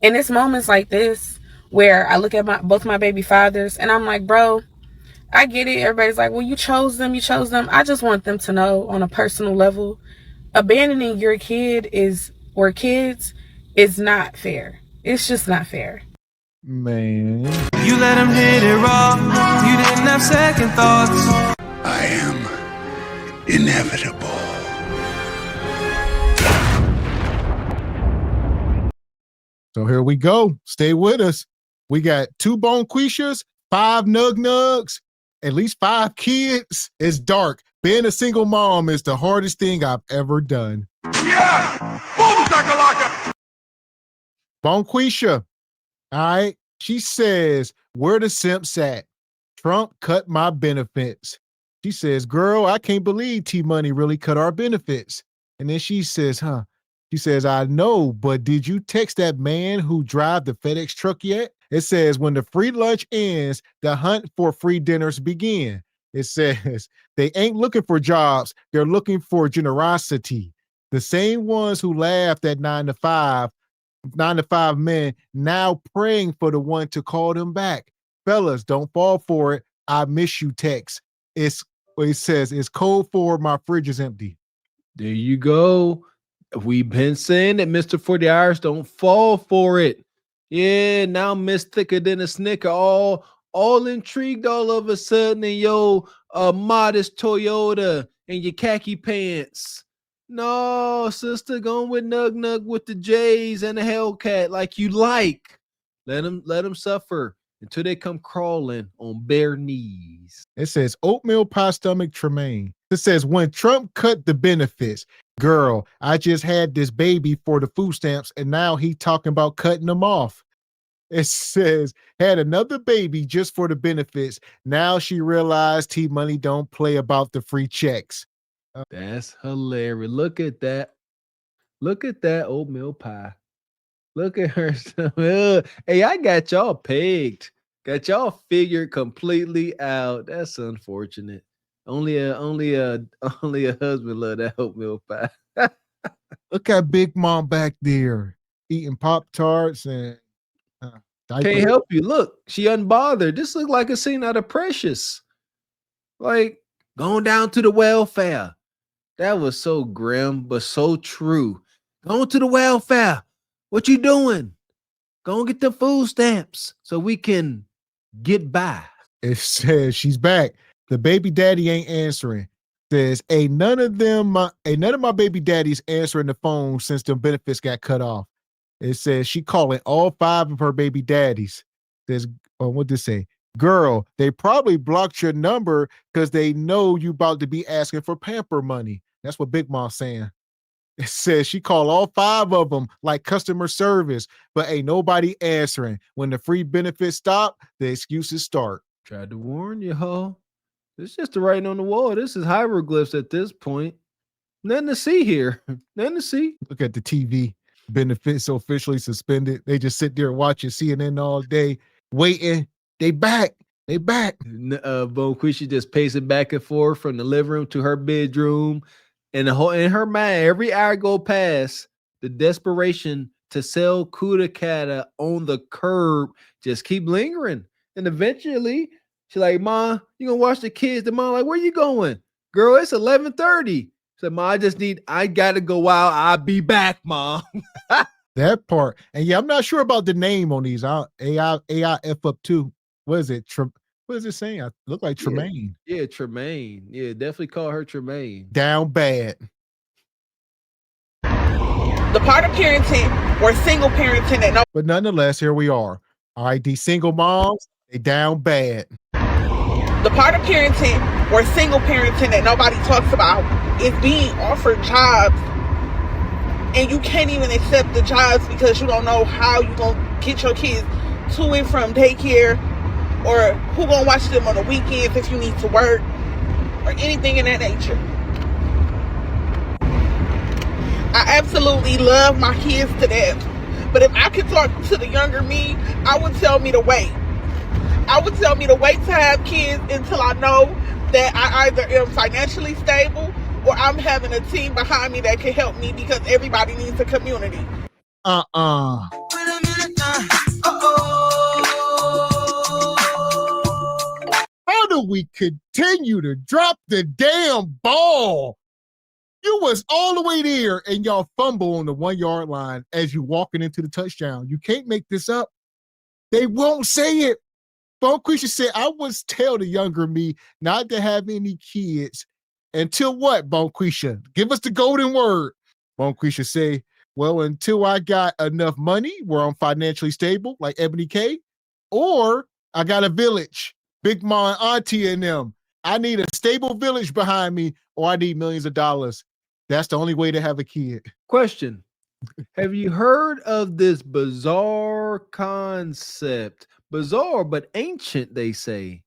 And it's moments like this where I look at both my baby fathers and I'm like, bro, I get it. Everybody's like, well, you chose them, you chose them. I just want them to know on a personal level, abandoning your kid is or kids is not fair. It's just not fair. Man. You let him hit it raw. You didn't have second thoughts. I am inevitable. So here we go. Stay with us. We got 2 bonquishas, 5 nug-nugs, at least 5 kids. It's dark. Being a single mom is the hardest thing I've ever done. Yeah! Boom shakalaka! Bonquisha, all right? She says, where the simps at? Trump cut my benefits. She says, girl, I can't believe T-Money really cut our benefits. And then she says, She says, I know, but did you text that man who drive the FedEx truck yet? It says, when the free lunch ends, the hunt for free dinners begin. It says, they ain't looking for jobs. They're looking for generosity. The same ones who laughed at 9 to 5 men now praying for the one to call them back. Fellas, don't fall for it. I miss you text. It says it's code for my fridge is empty. There you go. We've been saying that Mr. 40 hours don't fall for it. Yeah, now Miss thicker than a snicker, all intrigued all of a sudden in your modest Toyota and your khaki pants. No, sister, going with Nug with the J's and the Hellcat like you like. Let them suffer until they come crawling on bare knees. It says oatmeal pie stomach Tremaine. It says when Trump cut the benefits, girl, I just had this baby for the food stamps and now he talking about cutting them off. It says had another baby just for the benefits. Now she realized T-Money don't play about the free checks. That's hilarious. Look at that. Look at that oatmeal pie. Look at her. Hey, I got y'all pegged. Got y'all figured completely out. That's unfortunate. Only a husband love that oatmeal pie. Look at Big Mom back there eating Pop-Tarts and can't help you. Look, she unbothered. This looked like a scene out of Precious. Like going down to the welfare. That was so grim, but so true. Going to the welfare. What you doing? Go and get the food stamps so we can get by. It says she's back. The baby daddy ain't answering. Says, ain't none of my baby daddies answering the phone since the benefits got cut off. It says she calling all 5 of her baby daddies. Says, what did it say? Girl, they probably blocked your number because they know you about to be asking for pamper money. That's what Big Mom's saying. It says she called all 5 of them like customer service, but ain't nobody answering. When the free benefits stop, the excuses start. Tried to warn you, ho. It's just the writing on the wall. This is hieroglyphs at this point. Nothing to see here. Nothing to see. Look at the TV. Benefits officially suspended. They just sit there watching CNN all day, waiting. They back. Bonquisha just pacing back and forth from the living room to her bedroom. And in her mind, every hour go past, the desperation to sell Kuda Kata on the curb just keep lingering. And eventually, she's like, Ma, you gonna watch the kids? The mom like, where you going? Girl, it's 11:30. So, Ma, I gotta go out. I'll be back, Mom. That part. And yeah, I'm not sure about the name on these. AIF up too. What is it? What is it saying? I look like Tremaine. Yeah, Tremaine. Yeah, definitely call her Tremaine. Down bad. The part of parenting or single parenting that But nonetheless, here we are. All right, these single moms, they down bad. The part of parenting or single parenting that nobody talks about is being offered jobs and you can't even accept the jobs because you don't know how you gonna get your kids to and from daycare, or who gonna watch them on the weekends if you need to work, or anything in that nature. I absolutely love my kids to death, but if I could talk to the younger me, I would tell me to wait. I would tell me to wait to have kids until I know that I either am financially stable or I'm having a team behind me that can help me, because everybody needs a community. Wait a minute. we continue to drop the damn ball. You was all the way there and y'all fumble on the 1 yard line as you walking into the touchdown. You can't make this up. They won't say it. Bonquisha said, I was tell the younger me not to have any kids until what, Bonquisha? Give us the golden word. Bonquisha say, well, until I got enough money where I'm financially stable, like Ebony K, or I got a village, Big Ma and Auntie and them. I need a stable village behind me, or I need millions of dollars. That's the only way to have a kid. Question. Have you heard of this bizarre concept? Bizarre, but ancient, they say.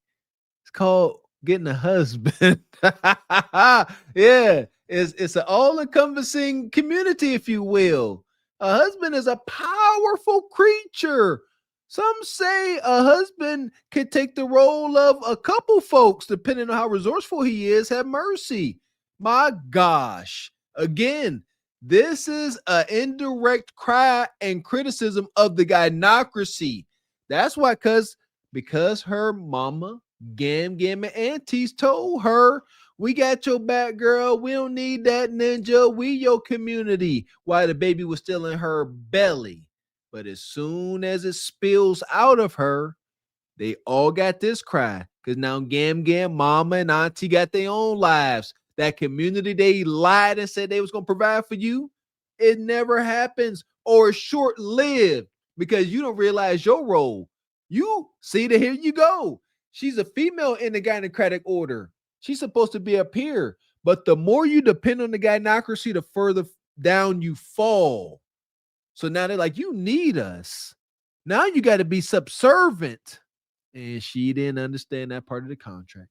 It's called getting a husband. Yeah, it's an all-encompassing community, if you will. A husband is a powerful creature. Some say a husband could take the role of a couple folks, depending on how resourceful he is. Have mercy. My gosh. Again, this is an indirect cry and criticism of the gynocracy. That's why, because her mama, Gam and aunties told her, we got your back, girl. We don't need that ninja. We your community. While the baby was still in her belly. But as soon as it spills out of her, they all got this cry. Because now Gam, mama, and auntie got their own lives. That community they lied and said they was going to provide for you, it never happens, or it's short-lived because you don't realize your role. You see that here you go. She's a female in the gynocratic order. She's supposed to be up here. But the more you depend on the gynocracy, the further down you fall. So now they're like, you need us. Now you got to be subservient. And she didn't understand that part of the contract.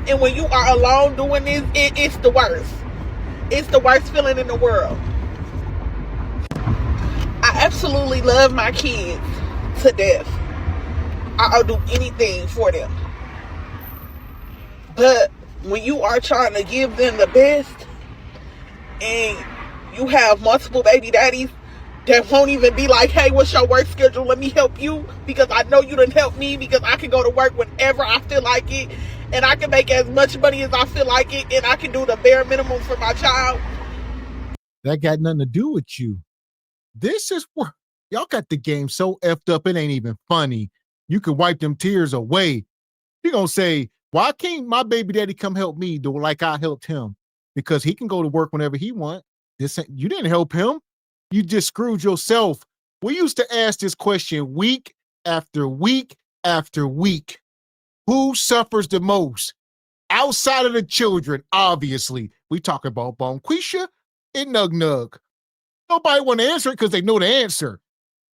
And when you are alone doing this, it's the worst. It's the worst feeling in the world. I absolutely love my kids to death. I'll do anything for them. But when you are trying to give them the best and you have multiple baby daddies that won't even be like, hey, what's your work schedule? Let me help you because I know you didn't help me because I can go to work whenever I feel like it and I can make as much money as I feel like it and I can do the bare minimum for my child. That got nothing to do with you. This is where y'all got the game so effed up it ain't even funny. You can wipe them tears away. He gonna say, why can't my baby daddy come help me do like I helped him? Because he can go to work whenever he want. You didn't help him. You just screwed yourself. We used to ask this question week after week after week. Who suffers the most? Outside of the children, obviously. We talk about Bonquisha and Nug Nug. Nobody want to answer it because they know the answer.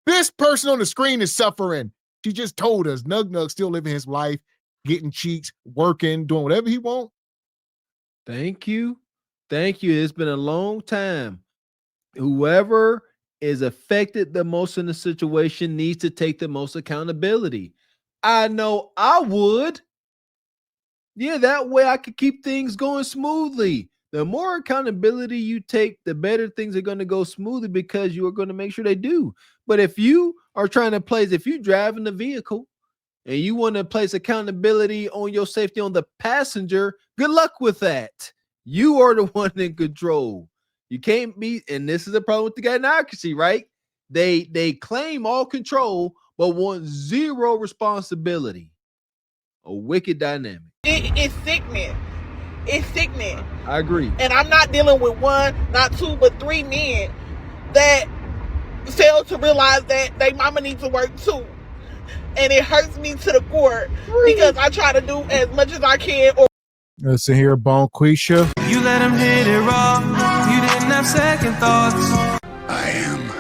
This person on the screen is suffering. She just told us Nug Nug still living his life, getting cheeks, working, doing whatever he wants. Thank you. Thank you. It's been a long time. Whoever is affected the most in the situation needs to take the most accountability. I know I would. Yeah, that way I could keep things going smoothly. The more accountability you take, the better things are going to go smoothly because you are going to make sure they do. But if you are trying to place, if you're driving the vehicle and you want to place accountability on your safety on the passenger, good luck with that. You are the one in control. You can't be, and this is the problem with the gynocracy, right? They claim all control, but want zero responsibility. A wicked dynamic. It's sickening. It's sickening. I agree. And I'm not dealing with one, not two, but three men that fail to realize that they mama needs to work too. And it hurts me to the core because I try to do as much as I can. Listen here, Bonquisha. You let him hit it raw. You didn't have second thoughts. I am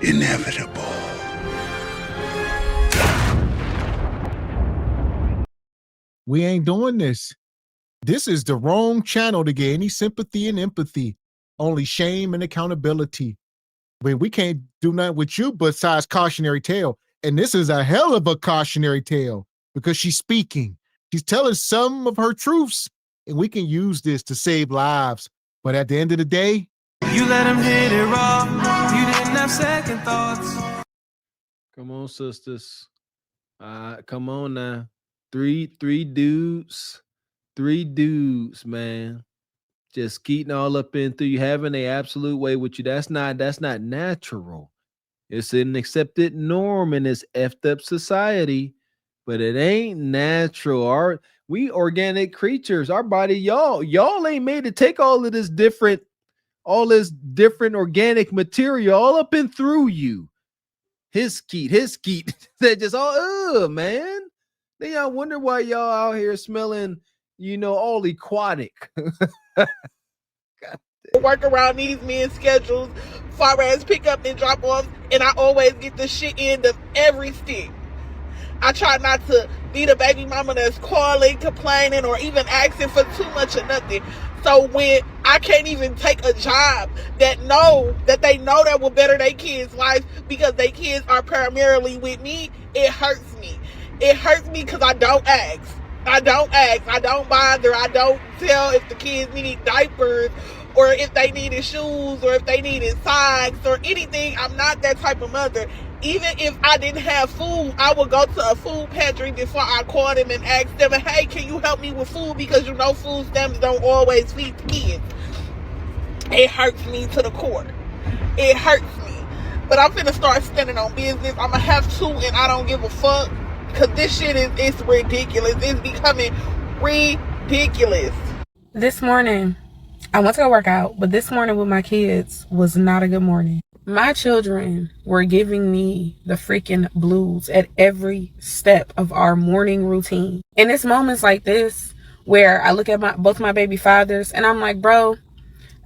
inevitable. We ain't doing this. This is the wrong channel to get any sympathy and empathy. Only shame and accountability. I mean, we can't do nothing with you besides cautionary tale. And this is a hell of a cautionary tale because she's speaking. She's telling some of her truths, and we can use this to save lives. But at the end of the day, you let him hit it raw. You didn't have second thoughts. Come on, sisters. Come on now. Three dudes, man. Just skeeting all up in through you, having a absolute way with you. That's not natural. It's an accepted norm in this effed up society, but it ain't natural. We organic creatures, our body, y'all ain't made to take all this different organic material all up and through you. His skeet. That just all man. Then y'all wonder why y'all out here smelling, all aquatic. Work around these men's schedules, far as pick up and drop off, and I always get the shit end of every stick. I try not to be the baby mama that's calling, complaining, or even asking for too much or nothing. So when I can't even take a job that they know that will better their kids' life because their kids are primarily with me, it hurts me. It hurts me because I don't ask. I don't bother. I don't tell if the kids need diapers or if they needed shoes or if they needed socks or anything. I'm not that type of mother. Even if I didn't have food, I would go to a food pantry before I called them and asked them, hey, can you help me with food? Because food stamps don't always feed the kids. It hurts me to the core. It hurts me. But I'm finna start standing on business. I'm gonna have to, and I don't give a fuck. Because this shit is ridiculous. It's becoming ridiculous. This morning, I went to go work out, but this morning with my kids was not a good morning. My children were giving me the freaking blues at every step of our morning routine. And it's moments like this where I look at both my baby fathers and I'm like, bro,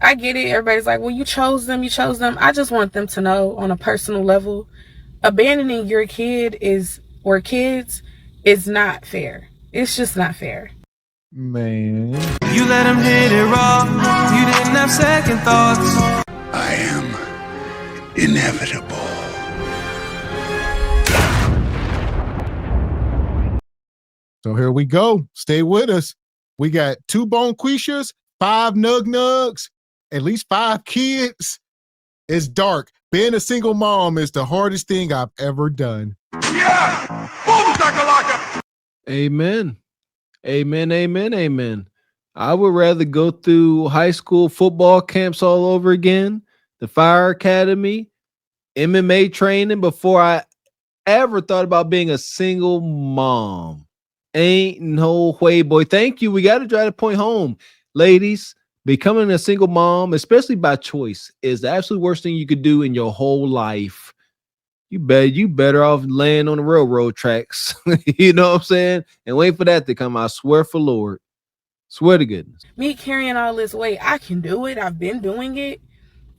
I get it. Everybody's like, well, you chose them. I just want them to know on a personal level, abandoning your kids is not fair. It's just not fair. Man. You let him hit it raw. You didn't have second thoughts. I am inevitable. So here we go. Stay with us. We got 2 bonquishas, 5 nug-nugs, at least 5 kids. It's dark. Being a single mom is the hardest thing I've ever done. Yeah! Boom, shakalaka! Amen. Amen. I would rather go through high school football camps all over again, the fire academy, MMA training before I ever thought about being a single mom. Ain't no way, boy. Thank you. We got to drive the point home. Ladies, becoming a single mom, especially by choice, is the absolute worst thing you could do in your whole life. You better off laying on the railroad tracks. You know what I'm saying? And wait for that to come. I swear for Lord. Swear to goodness. Me carrying all this weight, I can do it. I've been doing it.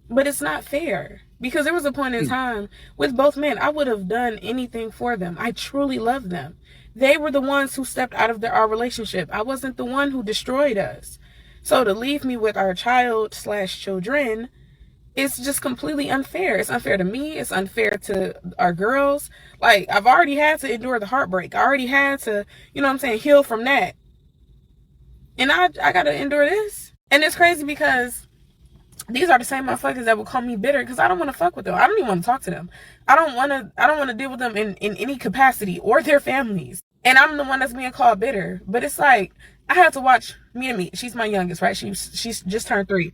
But it's not fair. Because there was a point in time with both men, I would have done anything for them. I truly love them. They were the ones who stepped out of our relationship. I wasn't the one who destroyed us. So to leave me with our child/children, it's just completely unfair. It's unfair to me. It's unfair to our girls. Like, I've already had to endure the heartbreak. I already had to, heal from that. And I got to endure this. And it's crazy because these are the same motherfuckers that will call me bitter because I don't want to fuck with them. I don't even want to talk to them. I don't want to deal with them in any capacity or their families. And I'm the one that's being called bitter. But it's like, I had to watch Mia. She's my youngest, right? She's just turned 3.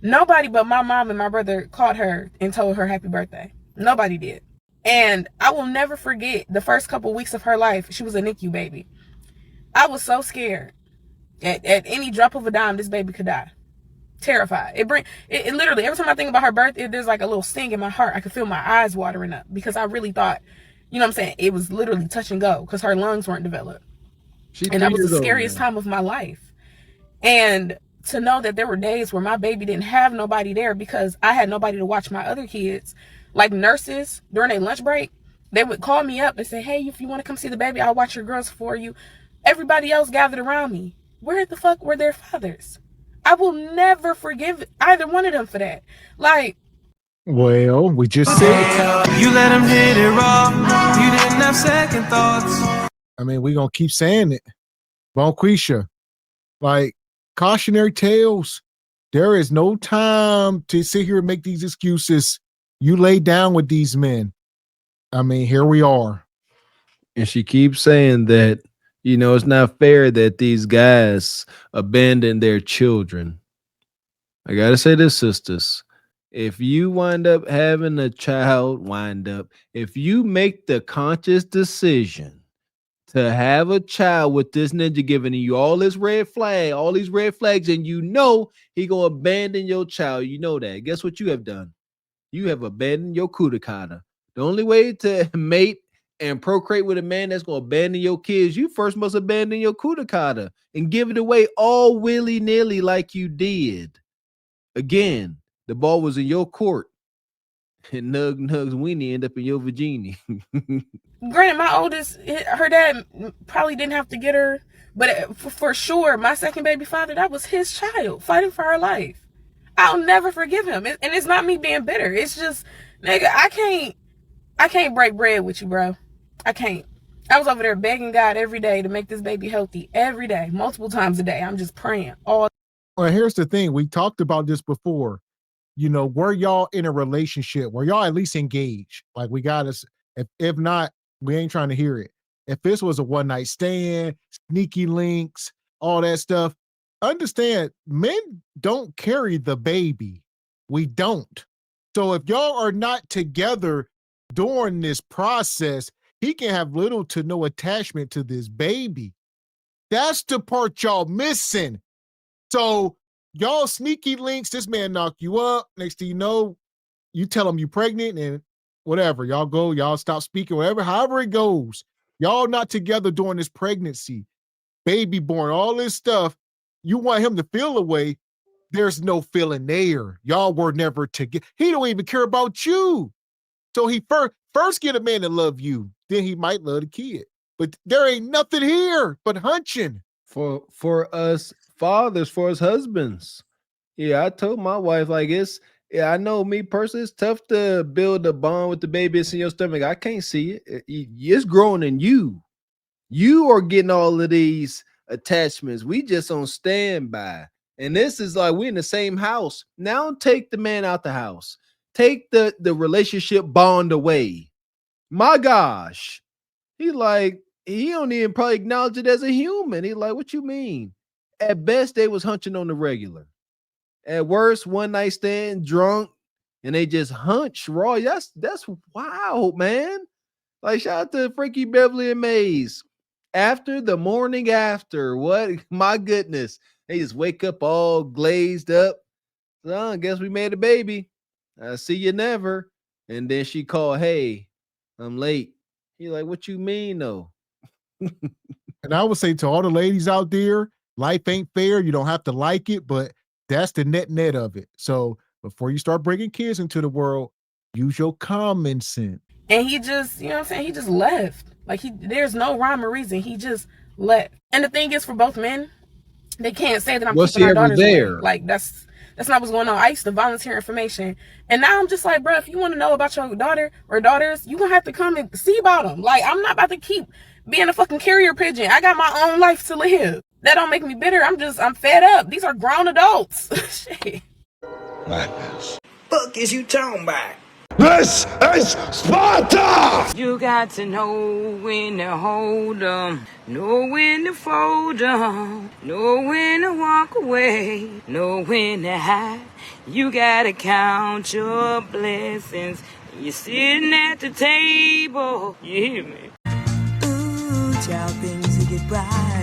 Nobody but my mom and my brother called her and told her happy birthday. Nobody did. And I will never forget the first couple weeks of her life. She was a NICU baby. I was so scared. At any drop of a dime, this baby could die. Terrified. It literally, every time I think about her birth, there's like a little sting in my heart. I could feel my eyes watering up because I really thought, it was literally touch and go because her lungs weren't developed. And that was the scariest time of my life. And to know that there were days where my baby didn't have nobody there because I had nobody to watch my other kids, like nurses during their lunch break, they would call me up and say, hey, if you want to come see the baby, I'll watch your girls for you. Everybody else gathered around me. Where the fuck were their fathers? I will never forgive either one of them for that. Like, well, we just said you let him hit it raw. You didn't have second thoughts. I mean, we're going to keep saying it. Bonquisha, like, cautionary tales. There is no time to sit here and make these excuses. You lay down with these men. I mean, here we are. And she keeps saying that You know, it's not fair that these guys abandon their children. I gotta say this, sisters. If you wind up having a child, if you make the conscious decision to have a child with this ninja giving you all these red flags, and you know he gonna abandon your child, you know that. Guess what you have done? You have abandoned your kudakata. The only way to mate and procreate with a man that's gonna abandon your kids, you first must abandon your kudakata and give it away all willy-nilly like you did. Again, the ball was in your court, and Nug's weenie end up in your vagina. Granted, my oldest, her dad probably didn't have to get her, but for sure, my second baby father, that was his child fighting for her life. I'll never forgive him. And it's not me being bitter. It's just, nigga, I can't break bread with you, bro. I can't. I was over there begging God every day to make this baby healthy. Every day, multiple times a day. I'm just praying all. Well, here's the thing. We talked about this before. You know, were y'all in a relationship? Were y'all at least engaged? Like, we got us. If not, we ain't trying to hear it. If this was a one night stand, sneaky links, all that stuff, understand men don't carry the baby. We don't. So if y'all are not together during this process, he can have little to no attachment to this baby. That's the part y'all missing. So y'all sneaky links, this man knock you up. Next thing you know, you tell him you pregnant and whatever. Y'all go, y'all stop speaking, whatever, however it goes. Y'all not together during this pregnancy, baby born, all this stuff. You want him to feel away. There's no feeling there. Y'all were never together. He don't even care about you. So he first get a man to love you. Then he might love the kid. But there ain't nothing here but hunching. For us fathers, for us husbands. Yeah, I told my wife, like, I know me personally, it's tough to build a bond with the baby that's in your stomach. I can't see it. It's growing in you. You are getting all of these attachments. We just on standby. And this is like we're in the same house. Now take the man out the house. Take the relationship bond away. My gosh. He don't even probably acknowledge it as a human. He like, what you mean? At best, they was hunching on the regular. At worst, one night stand, drunk, and they just hunch raw. That's wild, man. Like, shout out to Frankie Beverly and Maze. After the morning after, what? My goodness. They just wake up all glazed up. So I guess we made a baby. I see you never. And then she called, hey, I'm late. He like, what you mean though? And I would say to all the ladies out there, life ain't fair. You don't have to like it, but that's the net of it. So before you start bringing kids into the world, use your common sense. And he just, you know what I'm saying? He just left. Like, there's no rhyme or reason. He just left. And the thing is, for both men, they can't say that I'm keeping our daughters there. Like, that's not what's going on. I used to volunteer information. And now I'm just like, bro, if you want to know about your daughter or daughters, you're going to have to come and see about them. Like, I'm not about to keep being a fucking carrier pigeon. I got my own life to live. That don't make me bitter. I'm fed up. These are grown adults. Shit. Madness. Fuck is you talking about? This is Sparta! You got to know when to hold 'em, know when to fold 'em, know when to walk away, know when to hide. You gotta count your blessings. You're sitting at the table. You hear me? Ooh, child, things will get bright.